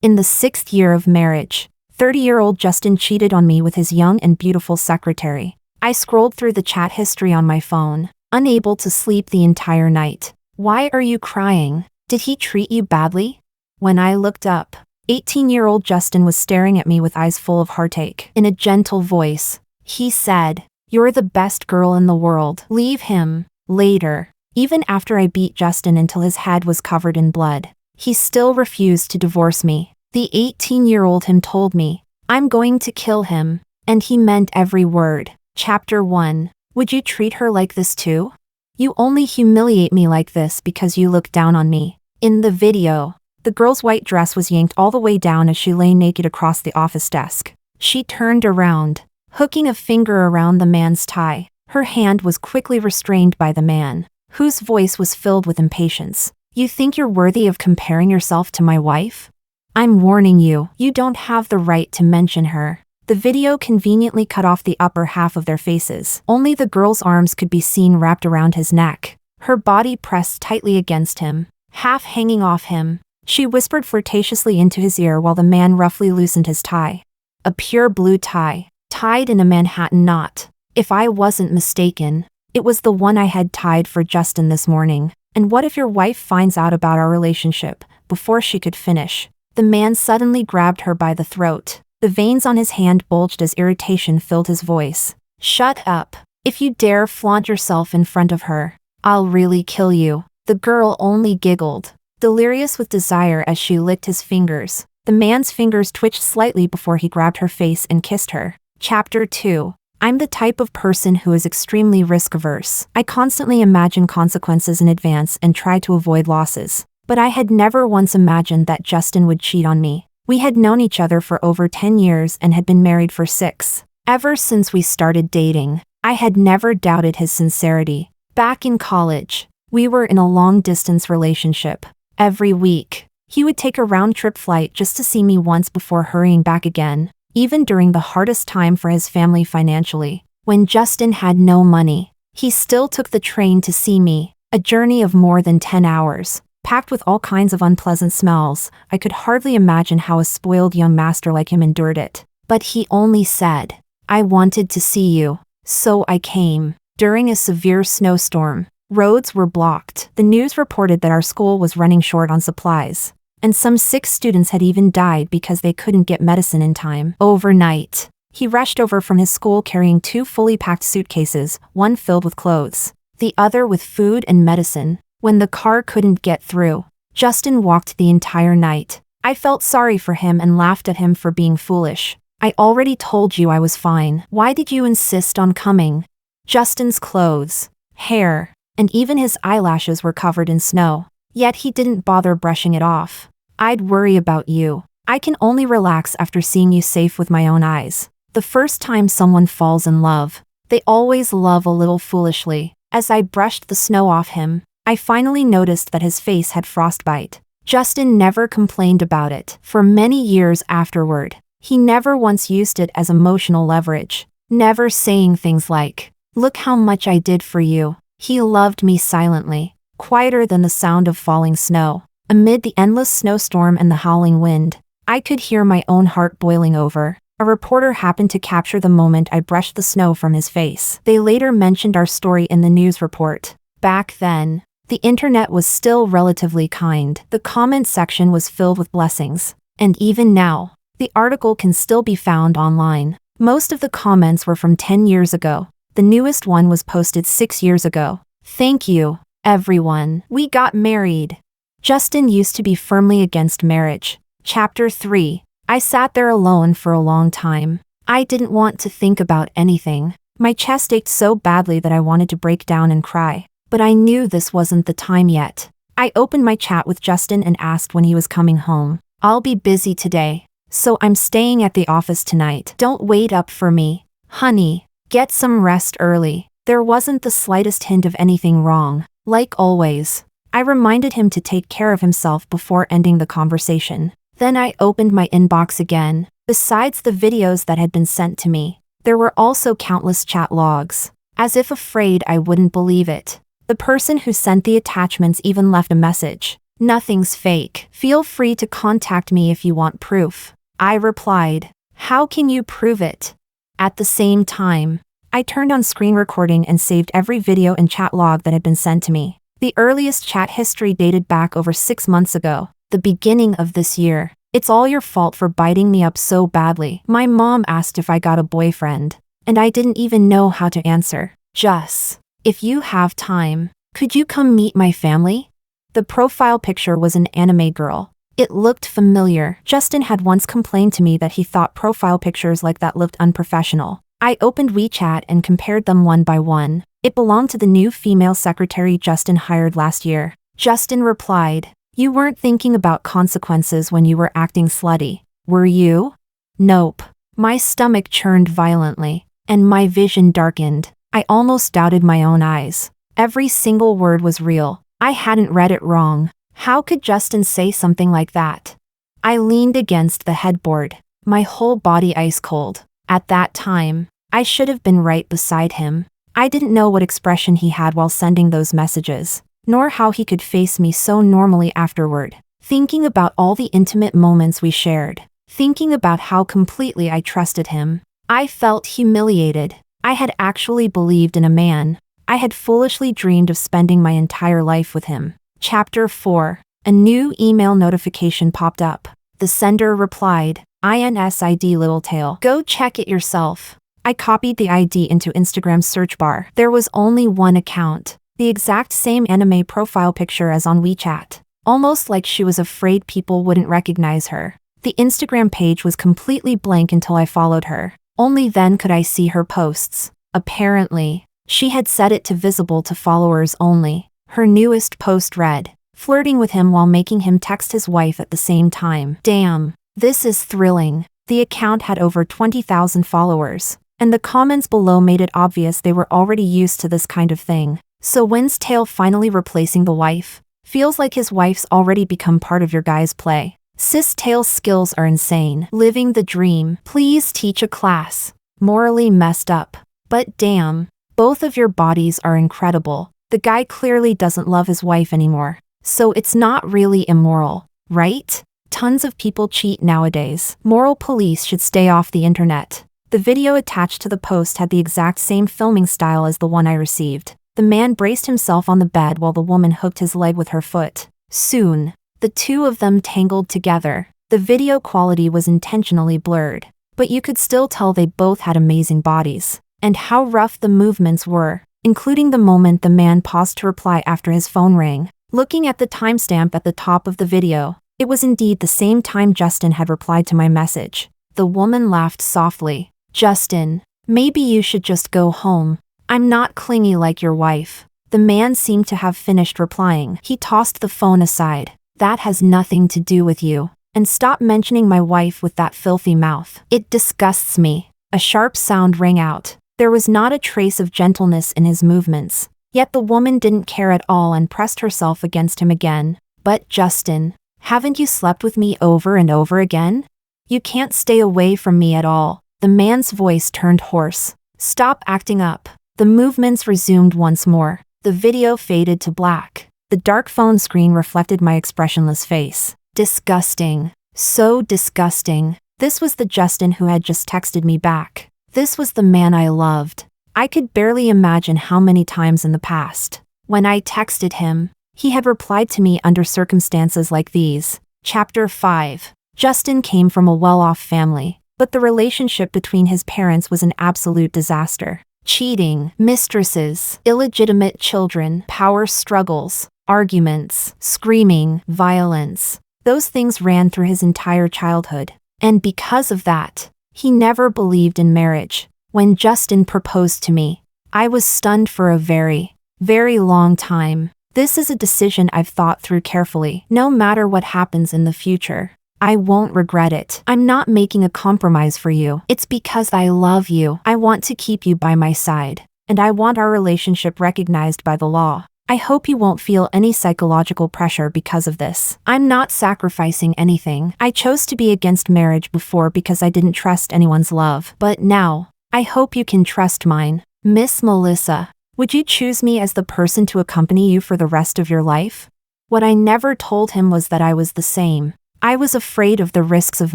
In the 6th year of marriage, 30-year-old Justin cheated on me with his young and beautiful secretary. I scrolled through the chat history on my phone, unable to sleep the entire night. Why are you crying? Did he treat you badly? When I looked up, 18-year-old Justin was staring at me with eyes full of heartache. In a gentle voice, he said, "You're the best girl in the world. Leave him." Later, even after I beat Justin until his head was covered in blood, he still refused to divorce me. The 18-year-old him told me, "I'm going to kill him," and he meant every word. Chapter 1. Would you treat her like this too? You only humiliate me like this because you look down on me. In the video, the girl's white dress was yanked all the way down as she lay naked across the office desk. She turned around, hooking a finger around the man's tie. Her hand was quickly restrained by the man, whose voice was filled with impatience. You think you're worthy of comparing yourself to my wife? I'm warning you, you don't have the right to mention her. The video conveniently cut off the upper half of their faces. Only the girl's arms could be seen wrapped around his neck, her body pressed tightly against him, half hanging off him. She whispered flirtatiously into his ear while the man roughly loosened his tie. A pure blue tie, tied in a Manhattan knot. If I wasn't mistaken, it was the one I had tied for Justin this morning. And what if your wife finds out about our relationship? Before she could finish, the man suddenly grabbed her by the throat. The veins on his hand bulged as irritation filled his voice. Shut up. If you dare flaunt yourself in front of her, I'll really kill you. The girl only giggled, delirious with desire as she licked his fingers. The man's fingers twitched slightly before he grabbed her face and kissed her. Chapter 2. I'm the type of person who is extremely risk-averse. I constantly imagine consequences in advance and try to avoid losses. But I had never once imagined that Justin would cheat on me. We had known each other for over 10 years and had been married for 6. Ever since we started dating, I had never doubted his sincerity. Back in college, we were in a long-distance relationship. Every week, he would take a round-trip flight just to see me once before hurrying back again. Even during the hardest time for his family financially, when Justin had no money, he still took the train to see me, a journey of more than 10 hours, packed with all kinds of unpleasant smells. I could hardly imagine how a spoiled young master like him endured it. But he only said, "I wanted to see you, so I came." During a severe snowstorm, roads were blocked. The news reported that our school was running short on supplies, and some 6 students had even died because they couldn't get medicine in time. Overnight, he rushed over from his school carrying 2 fully packed suitcases, one filled with clothes, the other with food and medicine. When the car couldn't get through, Justin walked the entire night. I felt sorry for him and laughed at him for being foolish. I already told you I was fine. Why did you insist on coming? Justin's clothes, hair, and even his eyelashes were covered in snow. Yet he didn't bother brushing it off. I'd worry about you. I can only relax after seeing you safe with my own eyes. The first time someone falls in love, they always love a little foolishly. As I brushed the snow off him, I finally noticed that his face had frostbite. Justin never complained about it. For many years afterward, he never once used it as emotional leverage, never saying things like, "Look how much I did for you." He loved me silently, quieter than the sound of falling snow. Amid the endless snowstorm and the howling wind, I could hear my own heart boiling over. A reporter happened to capture the moment I brushed the snow from his face. They later mentioned our story in the news report. Back then, the internet was still relatively kind. The comment section was filled with blessings. And even now, the article can still be found online. Most of the comments were from 10 years ago. The newest one was posted 6 years ago. Thank you, everyone. We got married. Justin used to be firmly against marriage. Chapter 3. I sat there alone for a long time. I didn't want to think about anything. My chest ached so badly that I wanted to break down and cry. But I knew this wasn't the time yet. I opened my chat with Justin and asked when he was coming home. "I'll be busy today, so I'm staying at the office tonight. Don't wait up for me. Honey, get some rest early." There wasn't the slightest hint of anything wrong. Like always, I reminded him to take care of himself before ending the conversation. Then I opened my inbox again. Besides the videos that had been sent to me, there were also countless chat logs. As if afraid I wouldn't believe it, the person who sent the attachments even left a message. Nothing's fake. Feel free to contact me if you want proof. I replied, how can you prove it? At the same time, I turned on screen recording and saved every video and chat log that had been sent to me. The earliest chat history dated back over 6 months ago, the beginning of this year. It's all your fault for biting me up so badly. My mom asked if I got a boyfriend, and I didn't even know how to answer. Just, if you have time, could you come meet my family? The profile picture was an anime girl. It looked familiar. Justin had once complained to me that he thought profile pictures like that looked unprofessional. I opened WeChat and compared them one by one. It belonged to the new female secretary Justin hired last year. Justin replied, you weren't thinking about consequences when you were acting slutty, were you? Nope. My stomach churned violently, and my vision darkened. I almost doubted my own eyes. Every single word was real. I hadn't read it wrong. How could Justin say something like that? I leaned against the headboard, my whole body ice cold. At that time, I should have been right beside him. I didn't know what expression he had while sending those messages, nor how he could face me so normally afterward. Thinking about all the intimate moments we shared, thinking about how completely I trusted him, I felt humiliated. I had actually believed in a man. I had foolishly dreamed of spending my entire life with him. Chapter 4. A new email notification popped up. The sender replied, INSID Littletail. Go check it yourself. I copied the ID into Instagram's search bar. There was only one account, the exact same anime profile picture as on WeChat. Almost like she was afraid people wouldn't recognize her. The Instagram page was completely blank until I followed her. Only then could I see her posts. Apparently, she had set it to visible to followers only. Her newest post read, flirting with him while making him text his wife at the same time. Damn, this is thrilling. The account had over 20,000 followers, and the comments below made it obvious they were already used to this kind of thing. So when's Tail finally replacing the wife? Feels like his wife's already become part of your guy's play. Sis Tail's skills are insane. Living the dream. Please teach a class. Morally messed up. But damn, both of your bodies are incredible. The guy clearly doesn't love his wife anymore. So it's not really immoral, right? Tons of people cheat nowadays. Moral police should stay off the internet. The video attached to the post had the exact same filming style as the one I received. The man braced himself on the bed while the woman hooked his leg with her foot. Soon, the two of them tangled together. The video quality was intentionally blurred, but you could still tell they both had amazing bodies. And how rough the movements were, including the moment the man paused to reply after his phone rang. Looking at the timestamp at the top of the video, it was indeed the same time Justin had replied to my message. The woman laughed softly. Justin, maybe you should just go home. I'm not clingy like your wife. The man seemed to have finished replying. He tossed the phone aside. That has nothing to do with you. And stop mentioning my wife with that filthy mouth. It disgusts me. A sharp sound rang out. There was not a trace of gentleness in his movements. Yet the woman didn't care at all and pressed herself against him again. But Justin, haven't you slept with me over and over again? You can't stay away from me at all. The man's voice turned hoarse. Stop acting up. The movements resumed once more. The video faded to black. The dark phone screen reflected my expressionless face. Disgusting. So disgusting. This was the Justin who had just texted me back. This was the man I loved. I could barely imagine how many times in the past, when I texted him, he had replied to me under circumstances like these. Chapter 5. Justin came from a well-off family, but the relationship between his parents was an absolute disaster. Cheating, mistresses, illegitimate children, power struggles, arguments, screaming, violence. Those things ran through his entire childhood. And because of that, he never believed in marriage. When Justin proposed to me, I was stunned for a very, very long time. This is a decision I've thought through carefully. No matter what happens in the future, I won't regret it. I'm not making a compromise for you. It's because I love you. I want to keep you by my side, and I want our relationship recognized by the law. I hope you won't feel any psychological pressure because of this. I'm not sacrificing anything. I chose to be against marriage before because I didn't trust anyone's love. But now, I hope you can trust mine. Miss Melissa, would you choose me as the person to accompany you for the rest of your life? What I never told him was that I was the same. I was afraid of the risks of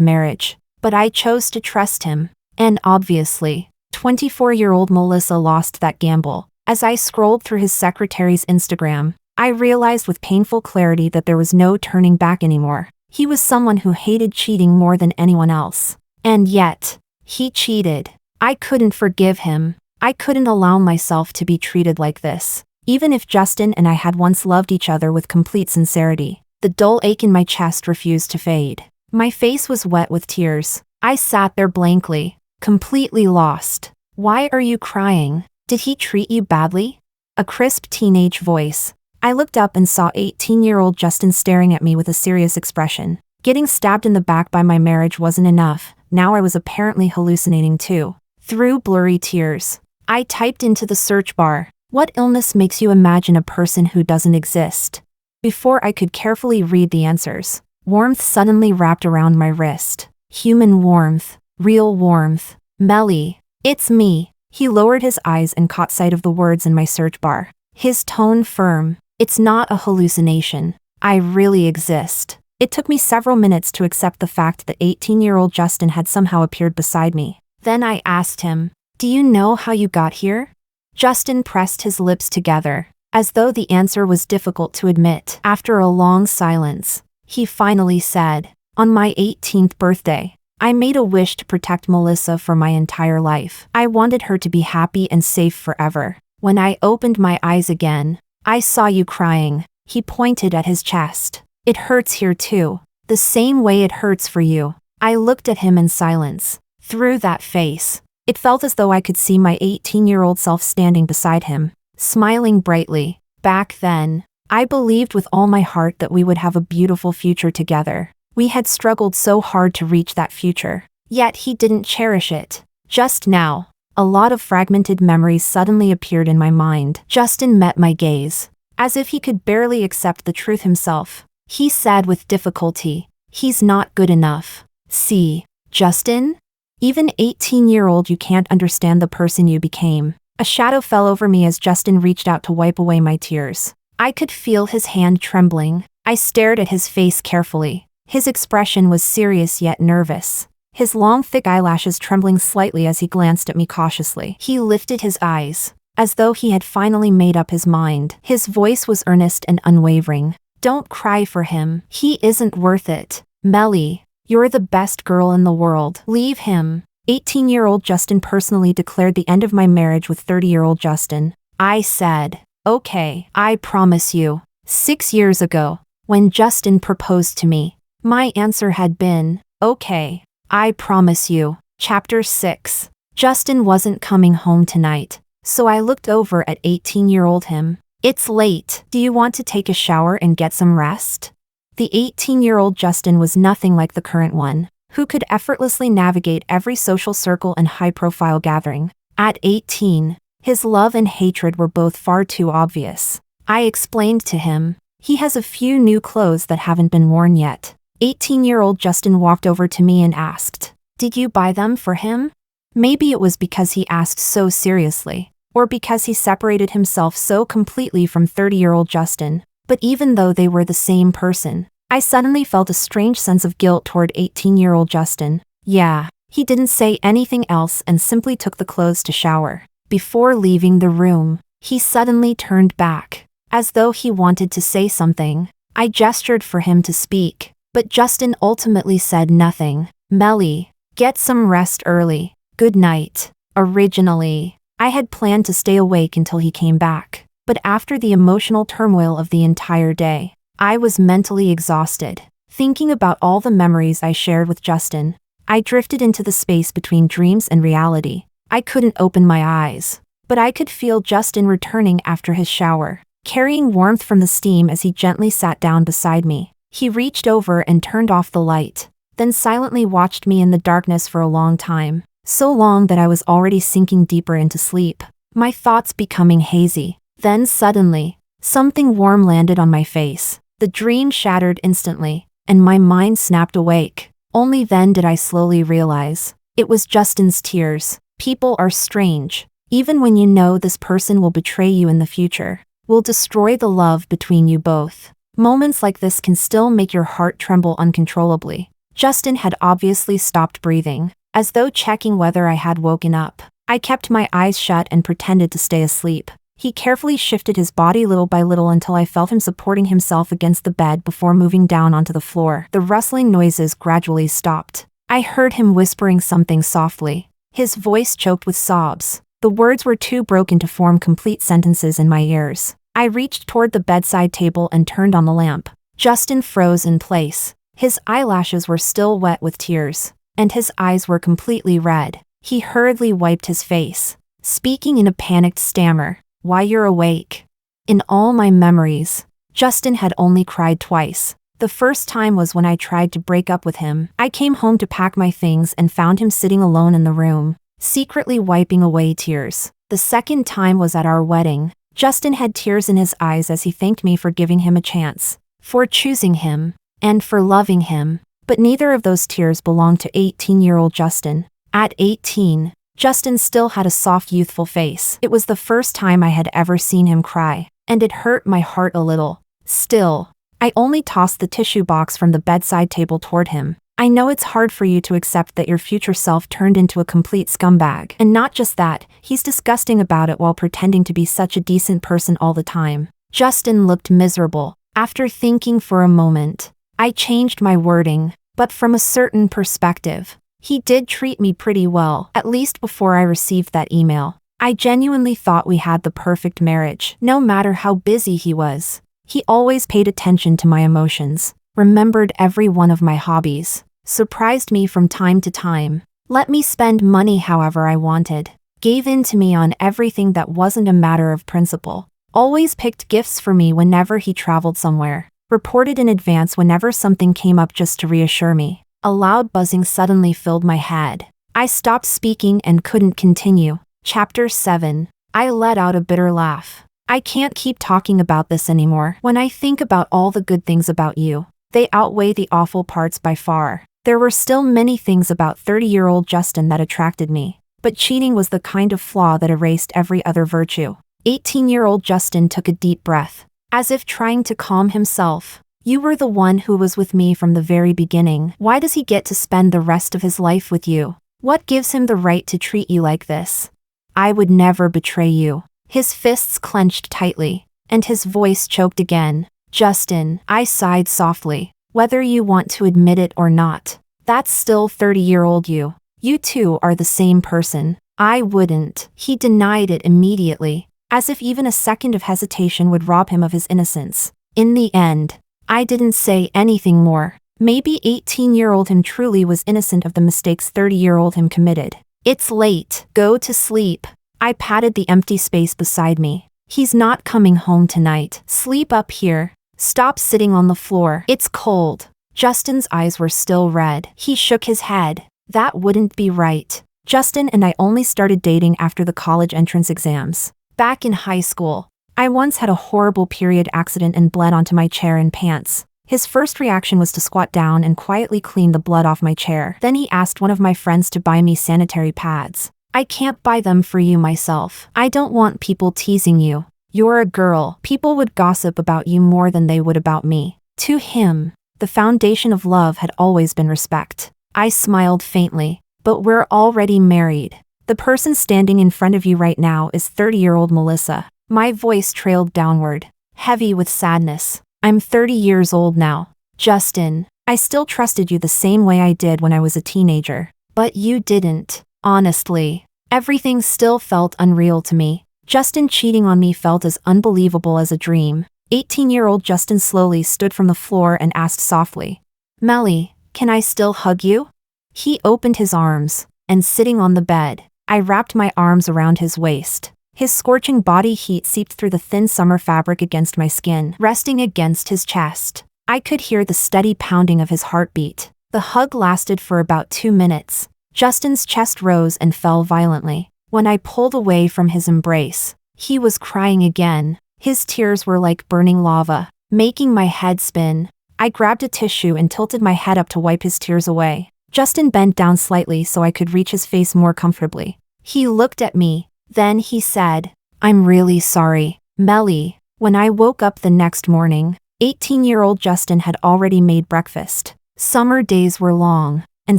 marriage, but I chose to trust him. And obviously, 24-year-old Melissa lost that gamble. As I scrolled through his secretary's Instagram, I realized with painful clarity that there was no turning back anymore. He was someone who hated cheating more than anyone else. And yet, he cheated. I couldn't forgive him. I couldn't allow myself to be treated like this. Even if Justin and I had once loved each other with complete sincerity, the dull ache in my chest refused to fade. My face was wet with tears. I sat there blankly, completely lost. Why are you crying? Did he treat you badly? A crisp teenage voice. I looked up and saw 18-year-old Justin staring at me with a serious expression. Getting stabbed in the back by my marriage wasn't enough. Now I was apparently hallucinating too. Through blurry tears, I typed into the search bar, "What illness makes you imagine a person who doesn't exist?" Before I could carefully read the answers, warmth suddenly wrapped around my wrist. Human warmth. Real warmth. Melly. It's me. He lowered his eyes and caught sight of the words in my search bar. His tone firm. It's not a hallucination. I really exist. It took me several minutes to accept the fact that 18-year-old Justin had somehow appeared beside me. Then I asked him, "Do you know how you got here?" Justin pressed his lips together, as though the answer was difficult to admit. After a long silence, he finally said, "On my 18th birthday, I made a wish to protect Melissa for my entire life. I wanted her to be happy and safe forever. When I opened my eyes again, I saw you crying." He pointed at his chest. "It hurts here too, the same way it hurts for you." I looked at him in silence. Through that face, it felt as though I could see my 18-year-old self standing beside him, smiling brightly. Back then, I believed with all my heart that we would have a beautiful future together. We had struggled so hard to reach that future, yet he didn't cherish it. Just now, a lot of fragmented memories suddenly appeared in my mind. Justin met my gaze, as if he could barely accept the truth himself. He said with difficulty, "He's not good enough." See, Justin? Even 18-year-old, you can't understand the person you became. A shadow fell over me as Justin reached out to wipe away my tears. I could feel his hand trembling. I stared at his face carefully. His expression was serious yet nervous, his long thick eyelashes trembling slightly as he glanced at me cautiously. He lifted his eyes, as though he had finally made up his mind. His voice was earnest and unwavering. "Don't cry for him. He isn't worth it. Melly, you're the best girl in the world. Leave him." 18-year-old Justin personally declared the end of my marriage with 30-year-old Justin. I said, "Okay, I promise you." 6 years ago, when Justin proposed to me, my answer had been, "Okay, I promise you." Chapter 6. Justin wasn't coming home tonight, so I looked over at 18-year-old him. "It's late. Do you want to take a shower and get some rest?" The 18-year-old Justin was nothing like the current one, who could effortlessly navigate every social circle and high-profile gathering. At 18, his love and hatred were both far too obvious. I explained to him, "He has a few new clothes that haven't been worn yet." 18-year-old Justin walked over to me and asked, "Did you buy them for him?" Maybe it was because he asked so seriously, or because he separated himself so completely from 30-year-old Justin. But even though they were the same person, I suddenly felt a strange sense of guilt toward 18-year-old Justin. Yeah, he didn't say anything else and simply took the clothes to shower. Before leaving the room, he suddenly turned back, as though he wanted to say something. I gestured for him to speak, but Justin ultimately said nothing. "Melly, get some rest early. Good night." Originally, I had planned to stay awake until he came back. But after the emotional turmoil of the entire day, I was mentally exhausted. Thinking about all the memories I shared with Justin, I drifted into the space between dreams and reality. I couldn't open my eyes, but I could feel Justin returning after his shower, carrying warmth from the steam as he gently sat down beside me. He reached over and turned off the light, then silently watched me in the darkness for a long time, so long that I was already sinking deeper into sleep, my thoughts becoming hazy. Then suddenly, something warm landed on my face. The dream shattered instantly, and my mind snapped awake. Only then did I slowly realize, it was Justin's tears. People are strange. Even when you know this person will betray you in the future, will destroy the love between you both. Moments like this can still make your heart tremble uncontrollably. Justin had obviously stopped breathing, as though checking whether I had woken up. I kept my eyes shut and pretended to stay asleep. He carefully shifted his body little by little until I felt him supporting himself against the bed before moving down onto the floor. The rustling noises gradually stopped. I heard him whispering something softly. His voice choked with sobs. The words were too broken to form complete sentences in my ears. I reached toward the bedside table and turned on the lamp. Justin froze in place. His eyelashes were still wet with tears, and his eyes were completely red. He hurriedly wiped his face, speaking in a panicked stammer. "Why, you're awake." In all my memories, Justin had only cried twice. The first time was when I tried to break up with him. I came home to pack my things and found him sitting alone in the room, secretly wiping away tears. The second time was at our wedding. Justin had tears in his eyes as he thanked me for giving him a chance, for choosing him, and for loving him. But neither of those tears belonged to 18-year-old Justin. At 18, Justin still had a soft, youthful face. It was the first time I had ever seen him cry, and it hurt my heart a little. Still, I only tossed the tissue box from the bedside table toward him. "I know it's hard for you to accept that your future self turned into a complete scumbag. And not just that, he's disgusting about it while pretending to be such a decent person all the time." Justin looked miserable. After thinking for a moment, I changed my wording, but from a certain perspective. He did treat me pretty well, at least before I received that email. I genuinely thought we had the perfect marriage. No matter how busy he was, he always paid attention to my emotions, remembered every one of my hobbies, surprised me from time to time, let me spend money however I wanted, gave in to me on everything that wasn't a matter of principle, always picked gifts for me whenever he traveled somewhere, reported in advance whenever something came up just to reassure me. A loud buzzing suddenly filled my head. I stopped speaking and couldn't continue. Chapter 7. I let out a bitter laugh. "I can't keep talking about this anymore. When I think about all the good things about you, they outweigh the awful parts by far." There were still many things about 30-year-old Justin that attracted me, but cheating was the kind of flaw that erased every other virtue. 18-year-old Justin took a deep breath, as if trying to calm himself. "You were the one who was with me from the very beginning. Why does he get to spend the rest of his life with you? What gives him the right to treat you like this? I would never betray you." His fists clenched tightly, and his voice choked again. "Justin," I sighed softly, "whether you want to admit it or not, that's still 30-year-old you. You two are the same person." "I wouldn't." He denied it immediately, as if even a second of hesitation would rob him of his innocence. In the end, I didn't say anything more. Maybe 18-year-old him truly was innocent of the mistakes 30-year-old him committed. "It's late. Go to sleep." I patted the empty space beside me. "He's not coming home tonight. Sleep up here. Stop sitting on the floor. It's cold." Justin's eyes were still red. He shook his head. "That wouldn't be right." Justin and I only started dating after the college entrance exams. Back in high school, I once had a horrible period accident and bled onto my chair and pants. His first reaction was to squat down and quietly clean the blood off my chair. Then he asked one of my friends to buy me sanitary pads. "I can't buy them for you myself. I don't want people teasing you. You're a girl. People would gossip about you more than they would about me." To him, the foundation of love had always been respect. I smiled faintly. "But we're already married. The person standing in front of you right now is 30-year-old Melissa." My voice trailed downward, heavy with sadness. "I'm 30 years old now. Justin, I still trusted you the same way I did when I was a teenager. But you didn't. Honestly, everything still felt unreal to me. Justin cheating on me felt as unbelievable as a dream." 18-year-old Justin slowly stood from the floor and asked softly, "Melly, can I still hug you?" He opened his arms, and sitting on the bed, I wrapped my arms around his waist. His scorching body heat seeped through the thin summer fabric against my skin, resting against his chest. I could hear the steady pounding of his heartbeat. The hug lasted for about 2 minutes. Justin's chest rose and fell violently. When I pulled away from his embrace, he was crying again. His tears were like burning lava, making my head spin. I grabbed a tissue and tilted my head up to wipe his tears away. Justin bent down slightly so I could reach his face more comfortably. He looked at me. Then he said, "I'm really sorry, Melly." When I woke up the next morning, 18-year-old Justin had already made breakfast. Summer days were long, and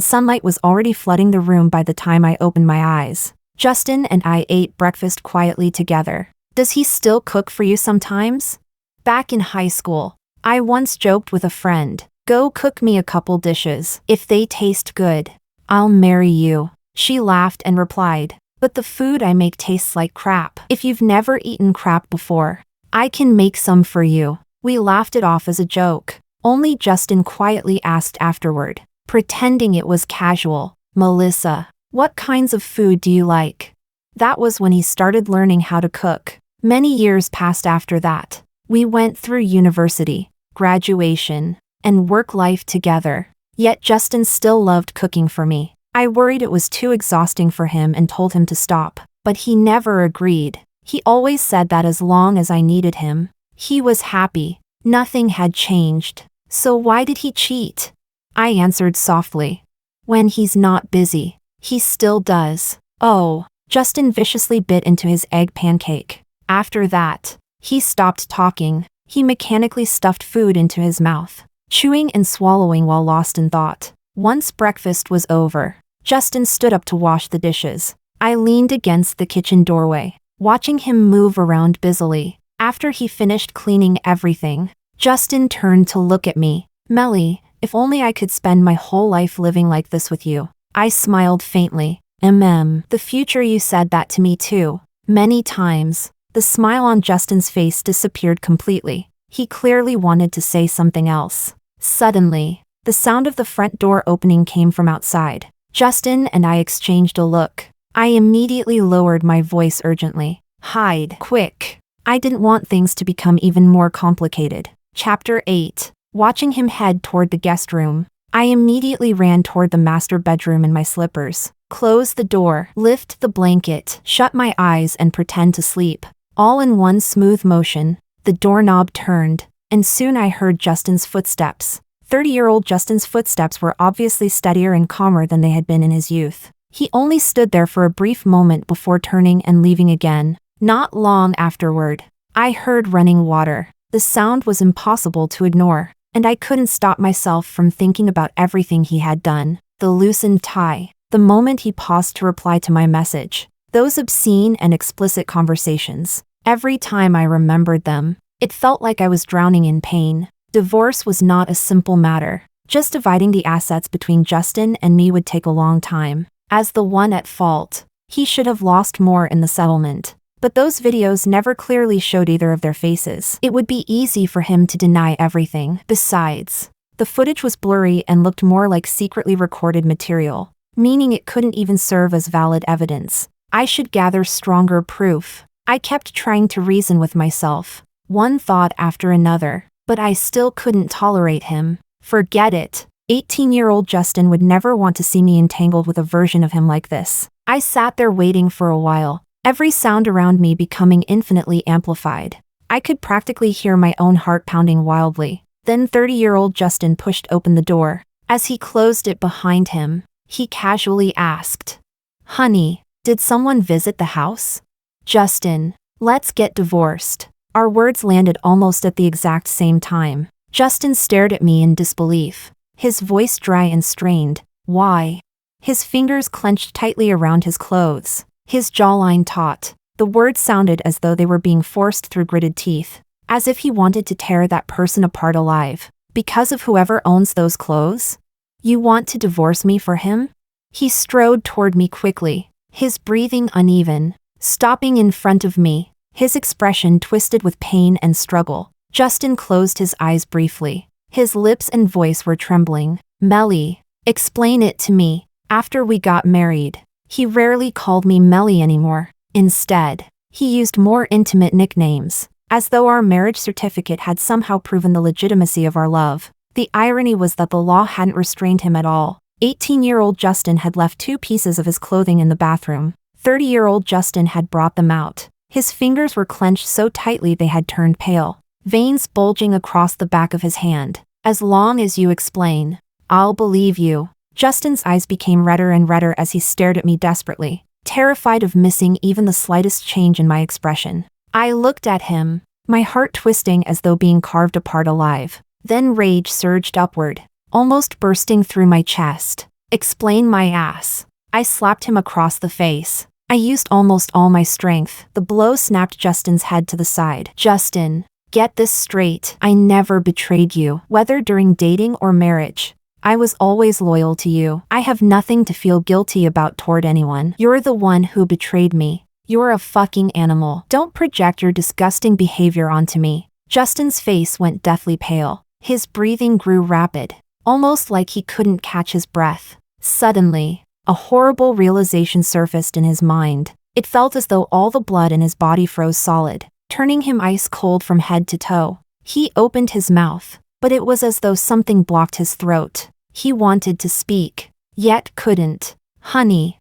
sunlight was already flooding the room by the time I opened my eyes. Justin and I ate breakfast quietly together. Does he still cook for you sometimes? Back in high school, I once joked with a friend, go cook me a couple dishes. If they taste good, I'll marry you. She laughed and replied, but the food I make tastes like crap. If you've never eaten crap before, I can make some for you. We laughed it off as a joke. Only Justin quietly asked afterward, pretending it was casual, Melissa, what kinds of food do you like? That was when he started learning how to cook. Many years passed after that. We went through university, graduation, and work life together. Yet Justin still loved cooking for me. I worried it was too exhausting for him and told him to stop, but he never agreed. He always said that as long as I needed him, he was happy. Nothing had changed. So why did he cheat? I answered softly. When he's not busy, he still does. Oh, Justin viciously bit into his egg pancake. After that, he stopped talking. He mechanically stuffed food into his mouth, chewing and swallowing while lost in thought. Once breakfast was over, Justin stood up to wash the dishes. I leaned against the kitchen doorway, watching him move around busily. After he finished cleaning everything, Justin turned to look at me. Melly, if only I could spend my whole life living like this with you. I smiled faintly. The future you said that to me too. Many times. The smile on Justin's face disappeared completely. He clearly wanted to say something else. Suddenly, the sound of the front door opening came from outside. Justin and I exchanged a look. I immediately lowered my voice urgently. Hide, quick. I didn't want things to become even more complicated. Chapter 8. Watching him head toward the guest room, I immediately ran toward the master bedroom in my slippers. Close the door, lift the blanket, shut my eyes and pretend to sleep. All in one smooth motion, the doorknob turned, and soon I heard Justin's footsteps. 30-year-old Justin's footsteps were obviously steadier and calmer than they had been in his youth. He only stood there for a brief moment before turning and leaving again. Not long afterward, I heard running water. The sound was impossible to ignore, and I couldn't stop myself from thinking about everything he had done. The loosened tie, the moment he paused to reply to my message, those obscene and explicit conversations. Every time I remembered them, it felt like I was drowning in pain. Divorce was not a simple matter. Just dividing the assets between Justin and me would take a long time. As the one at fault, he should have lost more in the settlement. But those videos never clearly showed either of their faces. It would be easy for him to deny everything. Besides, the footage was blurry and looked more like secretly recorded material, meaning it couldn't even serve as valid evidence. I should gather stronger proof. I kept trying to reason with myself, one thought after another, but I still couldn't tolerate him. Forget it. 18-year-old Justin would never want to see me entangled with a version of him like this. I sat there waiting for a while, every sound around me becoming infinitely amplified. I could practically hear my own heart pounding wildly. Then 30-year-old Justin pushed open the door. As he closed it behind him, he casually asked, "Honey, did someone visit the house?" "Justin, let's get divorced." Our words landed almost at the exact same time. Justin stared at me in disbelief, his voice dry and strained. "Why?" His fingers clenched tightly around his clothes, his jawline taut. The words sounded as though they were being forced through gritted teeth, as if he wanted to tear that person apart alive. "Because of whoever owns those clothes? You want to divorce me for him?" He strode toward me quickly, his breathing uneven, stopping in front of me, his expression twisted with pain and struggle. Justin closed his eyes briefly. His lips and voice were trembling. "Melly, explain it to me. After we got married, he rarely called me Melly anymore. Instead, he used more intimate nicknames, as though our marriage certificate had somehow proven the legitimacy of our love." The irony was that the law hadn't restrained him at all. 18-year-old Justin had left 2 pieces of his clothing in the bathroom. 30-year-old Justin had brought them out. His fingers were clenched so tightly they had turned pale, veins bulging across the back of his hand. "As long as you explain, I'll believe you." Justin's eyes became redder and redder as he stared at me desperately, terrified of missing even the slightest change in my expression. I looked at him, my heart twisting as though being carved apart alive. Then rage surged upward, almost bursting through my chest. Explain my ass. I slapped him across the face. I used almost all my strength. The blow snapped Justin's head to the side. Justin, get this straight. I never betrayed you, whether during dating or marriage. I was always loyal to you. I have nothing to feel guilty about toward anyone. You're the one who betrayed me. You're a fucking animal. Don't project your disgusting behavior onto me. Justin's face went deathly pale. His breathing grew rapid, almost like he couldn't catch his breath. Suddenly, a horrible realization surfaced in his mind. It felt as though all the blood in his body froze solid, turning him ice cold from head to toe. He opened his mouth, but it was as though something blocked his throat. He wanted to speak, yet couldn't. Honey,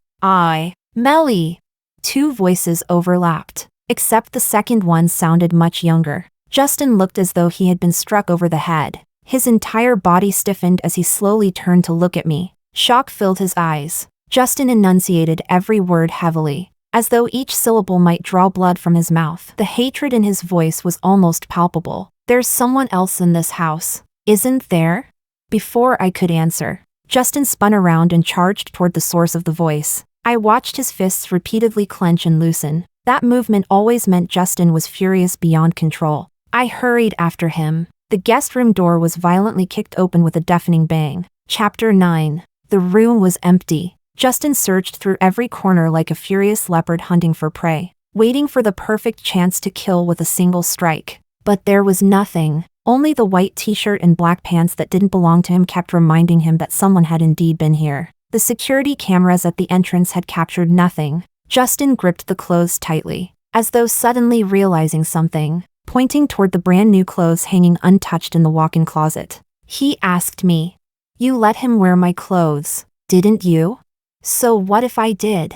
Melly. Two voices overlapped, except the second one sounded much younger. Justin looked as though he had been struck over the head. His entire body stiffened as he slowly turned to look at me. Shock filled his eyes. Justin enunciated every word heavily, as though each syllable might draw blood from his mouth. The hatred in his voice was almost palpable. There's someone else in this house, isn't there? Before I could answer, Justin spun around and charged toward the source of the voice. I watched his fists repeatedly clench and loosen. That movement always meant Justin was furious beyond control. I hurried after him. The guest room door was violently kicked open with a deafening bang. Chapter 9. The room was empty. Justin searched through every corner like a furious leopard hunting for prey, waiting for the perfect chance to kill with a single strike. But there was nothing. Only the white t-shirt and black pants that didn't belong to him kept reminding him that someone had indeed been here. The security cameras at the entrance had captured nothing. Justin gripped the clothes tightly, as though suddenly realizing something, pointing toward the brand new clothes hanging untouched in the walk-in closet. He asked me, "You let him wear my clothes, didn't you?" So what if I did?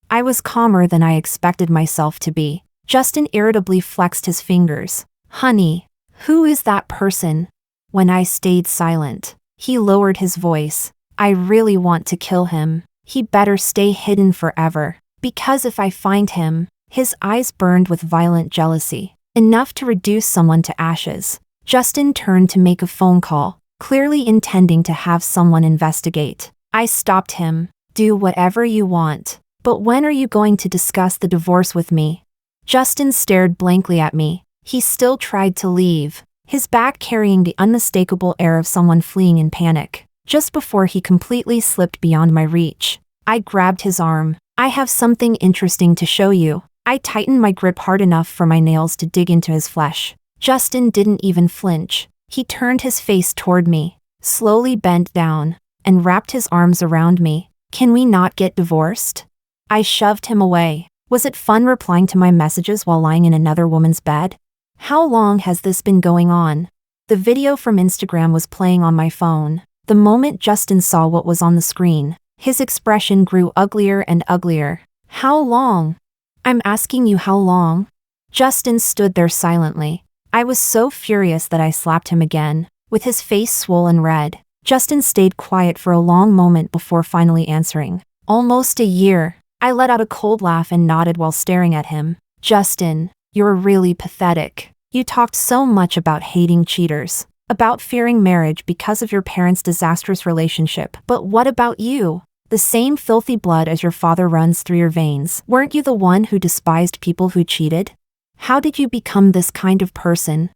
I was calmer than I expected myself to be. Justin irritably flexed his fingers. Honey, who is that person? When I stayed silent, he lowered his voice. I really want to kill him. He better stay hidden forever. Because if I find him, his eyes burned with violent jealousy, enough to reduce someone to ashes. Justin turned to make a phone call, clearly intending to have someone investigate. I stopped him. Do whatever you want. But when are you going to discuss the divorce with me? Justin stared blankly at me. He still tried to leave, his back carrying the unmistakable air of someone fleeing in panic. Just before he completely slipped beyond my reach, I grabbed his arm. I have something interesting to show you. I tightened my grip hard enough for my nails to dig into his flesh. Justin didn't even flinch. He turned his face toward me, slowly bent down, and wrapped his arms around me. Can we not get divorced? I shoved him away. Was it fun replying to my messages while lying in another woman's bed? How long has this been going on? The video from Instagram was playing on my phone. The moment Justin saw what was on the screen, his expression grew uglier and uglier. How long? I'm asking you how long? Justin stood there silently. I was so furious that I slapped him again. With his face swollen red, Justin stayed quiet for a long moment before finally answering. Almost a year. I let out a cold laugh and nodded while staring at him. Justin, you're really pathetic. You talked so much about hating cheaters, about fearing marriage because of your parents' disastrous relationship. But what about you? The same filthy blood as your father runs through your veins. Weren't you the one who despised people who cheated? How did you become this kind of person?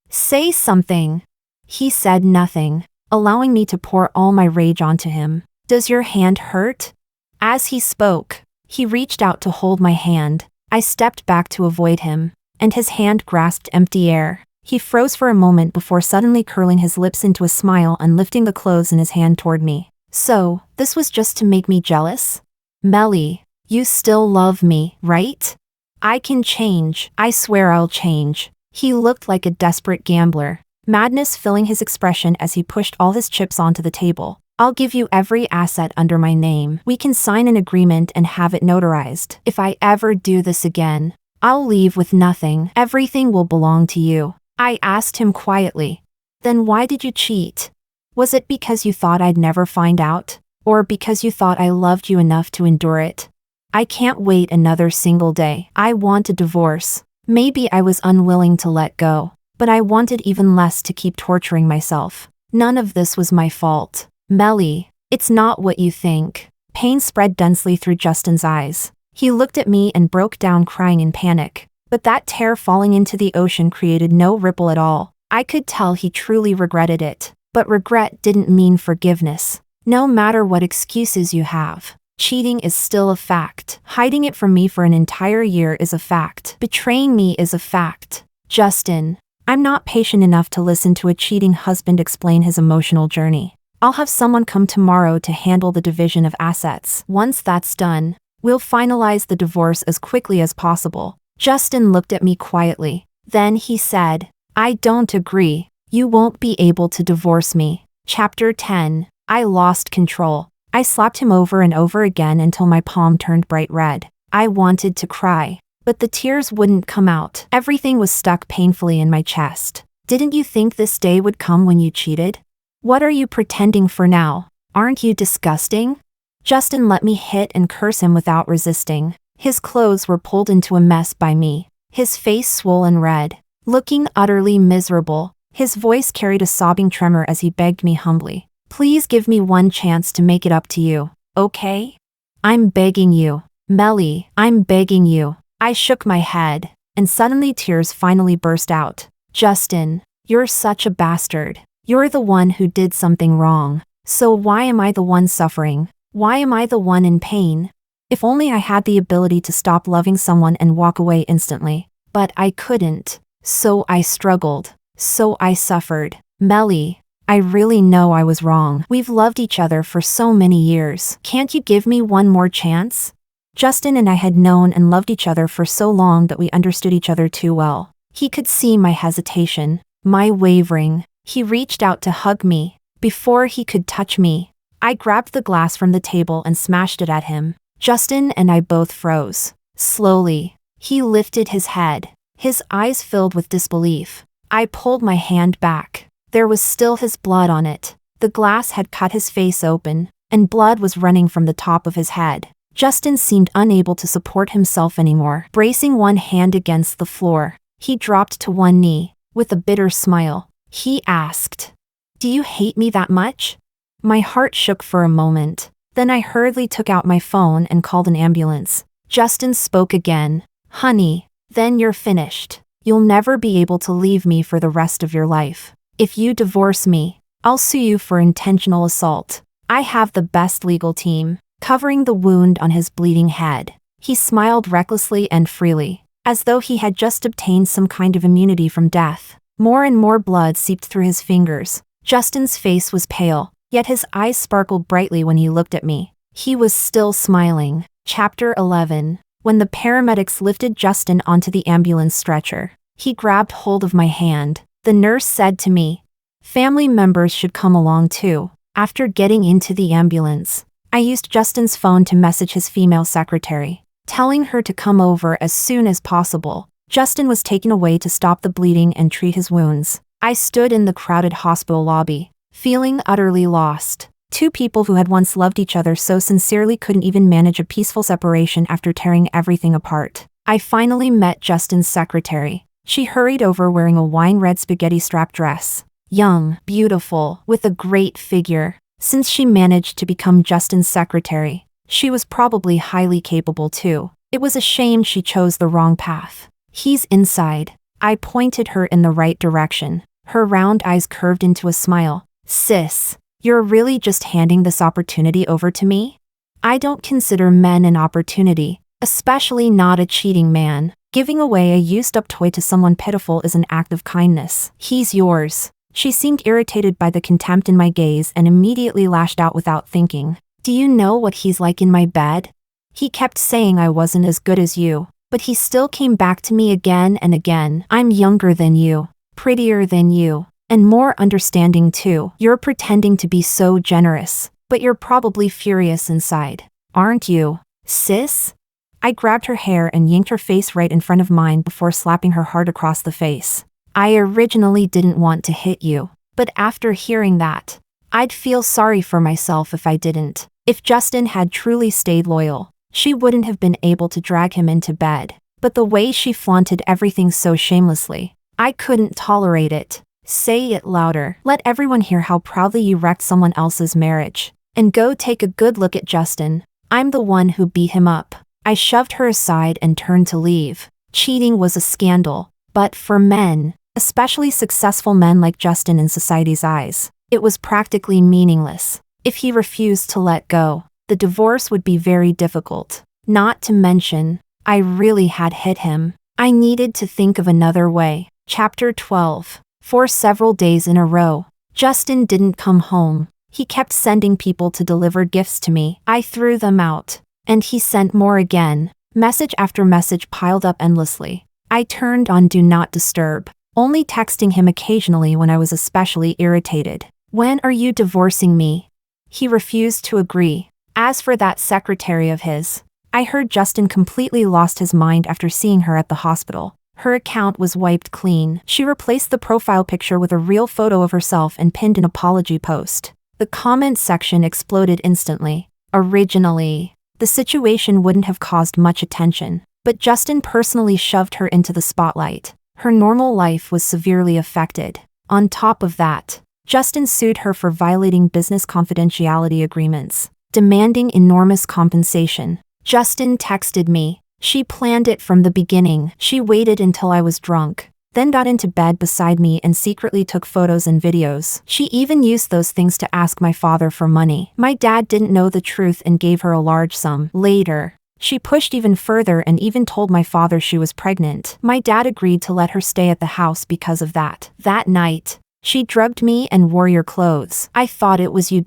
Say something. He said nothing, allowing me to pour all my rage onto him. Does your hand hurt? As he spoke, he reached out to hold my hand. I stepped back to avoid him, and his hand grasped empty air. He froze for a moment before suddenly curling his lips into a smile and lifting the clothes in his hand toward me. So, this was just to make me jealous? Melly, you still love me, right? I can change. I swear I'll change. He looked like a desperate gambler, madness filling his expression as he pushed all his chips onto the table. I'll give you every asset under my name. We can sign an agreement and have it notarized. If I ever do this again, I'll leave with nothing. Everything will belong to you. I asked him quietly. Then why did you cheat? Was it because you thought I'd never find out? Or because you thought I loved you enough to endure it? I can't wait another single day. I want a divorce. Maybe I was unwilling to let go, but I wanted even less to keep torturing myself. None of this was my fault. Melly, it's not what you think. Pain spread densely through Justin's eyes. He looked at me and broke down crying in panic. But that tear falling into the ocean created no ripple at all. I could tell he truly regretted it. But regret didn't mean forgiveness. No matter what excuses you have, cheating is still a fact. Hiding it from me for an entire year is a fact. Betraying me is a fact. Justin, I'm not patient enough to listen to a cheating husband explain his emotional journey. I'll have someone come tomorrow to handle the division of assets. Once that's done, we'll finalize the divorce as quickly as possible. Justin looked at me quietly. Then he said, I don't agree. You won't be able to divorce me. Chapter 10. I lost control. I slapped him over and over again until my palm turned bright red. I wanted to cry, but the tears wouldn't come out. Everything was stuck painfully in my chest. Didn't you think this day would come when you cheated? What are you pretending for now? Aren't you disgusting? Justin let me hit and curse him without resisting. His clothes were pulled into a mess by me, his face swollen red, looking utterly miserable. His voice carried a sobbing tremor as he begged me humbly. Please give me one chance to make it up to you, okay? I'm begging you. Melly, I'm begging you. I shook my head, and suddenly tears finally burst out. Justin, you're such a bastard. You're the one who did something wrong. So why am I the one suffering? Why am I the one in pain? If only I had the ability to stop loving someone and walk away instantly. But I couldn't. So I struggled. So I suffered. Melly, I really know I was wrong. We've loved each other for so many years. Can't you give me one more chance? Justin and I had known and loved each other for so long that we understood each other too well. He could see my hesitation, my wavering. He reached out to hug me. Before he could touch me, I grabbed the glass from the table and smashed it at him. Justin and I both froze. Slowly, he lifted his head, his eyes filled with disbelief. I pulled my hand back. There was still his blood on it. The glass had cut his face open, and blood was running from the top of his head. Justin seemed unable to support himself anymore. Bracing one hand against the floor, he dropped to one knee. With a bitter smile, he asked, Do you hate me that much? My heart shook for a moment. Then I hurriedly took out my phone and called an ambulance. Justin spoke again. Honey, then you're finished. You'll never be able to leave me for the rest of your life. If you divorce me, I'll sue you for intentional assault. I have the best legal team. Covering the wound on his bleeding head, he smiled recklessly and freely, as though he had just obtained some kind of immunity from death. More and more blood seeped through his fingers. Justin's face was pale, yet his eyes sparkled brightly when he looked at me. He was still smiling. Chapter 11. When the paramedics lifted Justin onto the ambulance stretcher, he grabbed hold of my hand. The nurse said to me, Family members should come along too. After getting into the ambulance, I used Justin's phone to message his female secretary, telling her to come over as soon as possible. Justin was taken away to stop the bleeding and treat his wounds. I stood in the crowded hospital lobby, feeling utterly lost. Two people who had once loved each other so sincerely couldn't even manage a peaceful separation after tearing everything apart. I finally met Justin's secretary. She hurried over wearing a wine-red spaghetti-strap dress. Young, beautiful, with a great figure. Since she managed to become Justin's secretary, she was probably highly capable too. It was a shame she chose the wrong path. He's inside. I pointed her in the right direction. Her round eyes curved into a smile. Sis, you're really just handing this opportunity over to me? I don't consider men an opportunity, especially not a cheating man. Giving away a used-up toy to someone pitiful is an act of kindness. He's yours. She seemed irritated by the contempt in my gaze and immediately lashed out without thinking. Do you know what he's like in my bed? He kept saying I wasn't as good as you, but he still came back to me again and again. I'm younger than you, prettier than you, and more understanding too. You're pretending to be so generous, but you're probably furious inside, aren't you, sis? I grabbed her hair and yanked her face right in front of mine before slapping her hard across the face. I originally didn't want to hit you, but after hearing that, I'd feel sorry for myself if I didn't. If Justin had truly stayed loyal, she wouldn't have been able to drag him into bed. But the way she flaunted everything so shamelessly, I couldn't tolerate it. Say it louder. Let everyone hear how proudly you wrecked someone else's marriage. And go take a good look at Justin. I'm the one who beat him up. I shoved her aside and turned to leave. Cheating was a scandal. But for men, especially successful men like Justin in society's eyes, it was practically meaningless. If he refused to let go, the divorce would be very difficult. Not to mention, I really had hit him. I needed to think of another way. Chapter 12. For several days in a row, Justin didn't come home. He kept sending people to deliver gifts to me. I threw them out. And he sent more again. Message after message piled up endlessly. I turned on Do Not Disturb, only texting him occasionally when I was especially irritated. When are you divorcing me? He refused to agree. As for that secretary of his, I heard Justin completely lost his mind after seeing her at the hospital. Her account was wiped clean. She replaced the profile picture with a real photo of herself and pinned an apology post. The comment section exploded instantly. Originally, the situation wouldn't have caused much attention, but Justin personally shoved her into the spotlight. Her normal life was severely affected. On top of that, Justin sued her for violating business confidentiality agreements, demanding enormous compensation. Justin texted me. She planned it from the beginning. She waited until I was drunk, then got into bed beside me and secretly took photos and videos. She even used those things to ask my father for money. My dad didn't know the truth and gave her a large sum. Later, she pushed even further and even told my father she was pregnant. My dad agreed to let her stay at the house because of that. That night, she drugged me and wore your clothes. I thought it was you.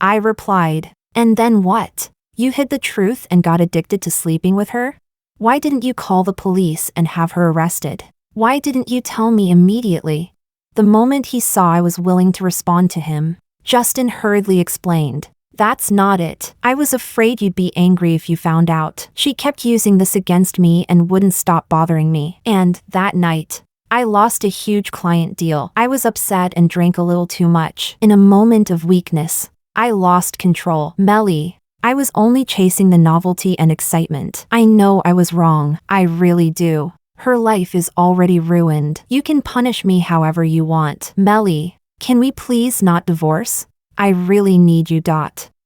I replied. And then what? You hid the truth and got addicted to sleeping with her? Why didn't you call the police and have her arrested? Why didn't you tell me immediately? The moment he saw I was willing to respond to him, Justin hurriedly explained. That's not it. I was afraid you'd be angry if you found out. She kept using this against me and wouldn't stop bothering me. And that night, I lost a huge client deal. I was upset and drank a little too much. In a moment of weakness, I lost control. Melly, I was only chasing the novelty and excitement. I know I was wrong. I really do. Her life is already ruined. You can punish me however you want. Melly, can we please not divorce? I really need you.